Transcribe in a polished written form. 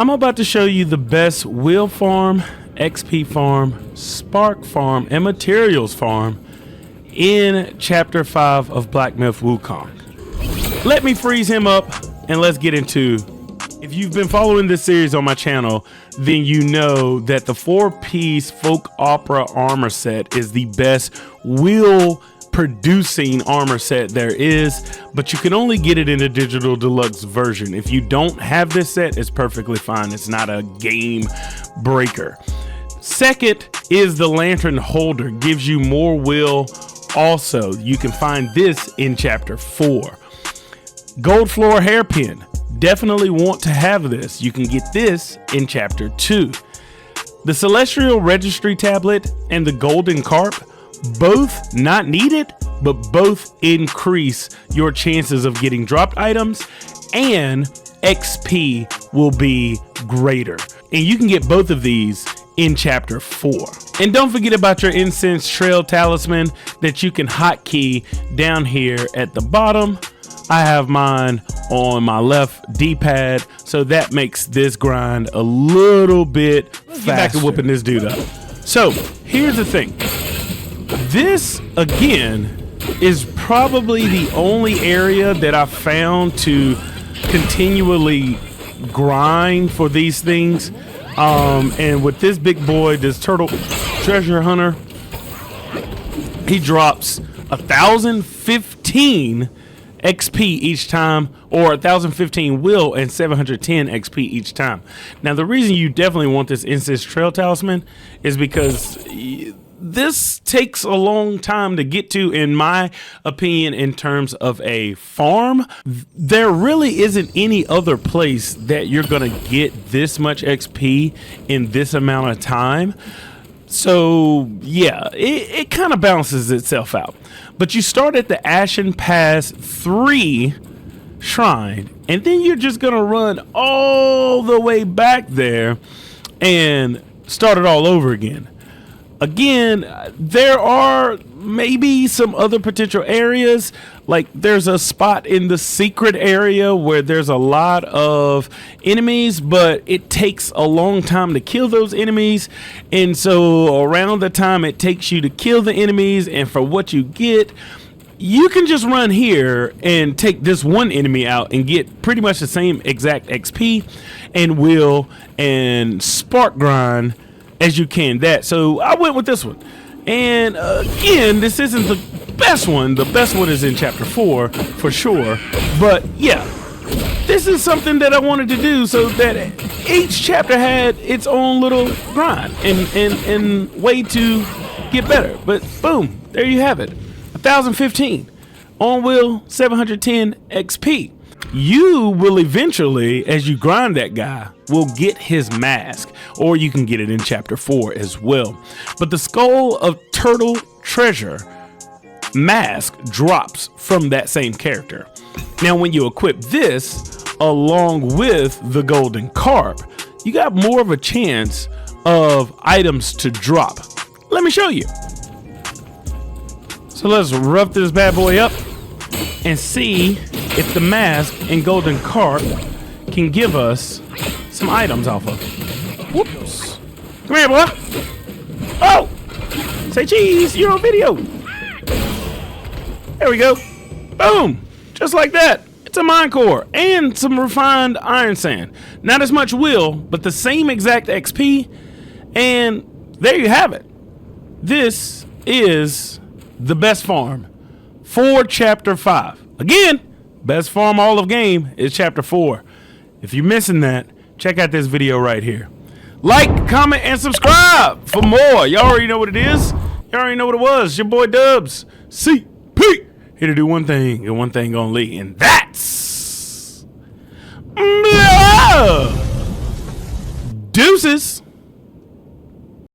I'm about to show you the best wheel farm, XP farm, spark farm, and materials farm in Chapter 5 of Black Myth Wukong. Let me freeze him up and let's get into. If you've been following this series on my channel, then you know that the 4-piece folk opera armor set is the best wheel producing armor set there is, but you can only get it in a digital deluxe version. If you don't have this set, it's perfectly fine. It's not a game breaker. Second is the lantern holder, gives you more wheel. Also, you can find this in Chapter 4. Gold floor hairpin, definitely want to have this. You can get this in Chapter 2. The celestial registry tablet and the golden carp, both not needed, but both increase your chances of getting dropped items, and XP will be greater. And you can get both of these in Chapter 4. And don't forget about your incense trail talisman that you can hotkey down here at the bottom. I have mine on my left D-pad, so that makes this grind a little bit faster. Get back to whooping this dude up. So here's the thing. This, again, is probably the only area that I found to continually grind for these things. And with this big boy, this turtle treasure hunter, he drops 1,015 XP each time, or 1,015 will and 710 XP each time. Now, the reason you definitely want this incense trail talisman is because this takes a long time to get to, in my opinion, in terms of a farm. There really isn't any other place that you're gonna get this much XP in this amount of time. So yeah, it kind of balances itself out. But you start at the Ashen Pass 3 shrine, and then you're just gonna run all the way back there and start it all over again. Again, there are maybe some other potential areas, like there's a spot in the secret area where there's a lot of enemies, but it takes a long time to kill those enemies. And so around the time it takes you to kill the enemies and for what you get, you can just run here and take this one enemy out and get pretty much the same exact XP and will and spark grind as you can that. So I went with this one. And again, this isn't the best one. The best one is in Chapter 4 for sure. But yeah, this is something that I wanted to do so that each chapter had its own little grind and way to get better. But boom, there you have it. 1,015 on wheel, 710 XP. You will eventually, as you grind that guy, will get his mask, or you can get it in Chapter 4 as well. But the Skull of Turtle Treasure mask drops from that same character. Now, when you equip this along with the golden carp, you got more of a chance of items to drop. Let me show you. So let's rough this bad boy up and see if the mask and golden carp can give us some items off of. Whoops. Come here, boy. Oh! Say cheese, you're on video. There we go. Boom. Just like that. It's a mine core and some refined iron sand. Not as much will, but the same exact XP. And there you have it. This is the best farm for Chapter 5. Again, best farm all of game is Chapter 4. If you're missing that, check out this video right here. Like, comment, and subscribe for more. Y'all already know what it is. Y'all already know what it was. Your boy Dubs, CP, here to do one thing and one thing only, and that's deuces.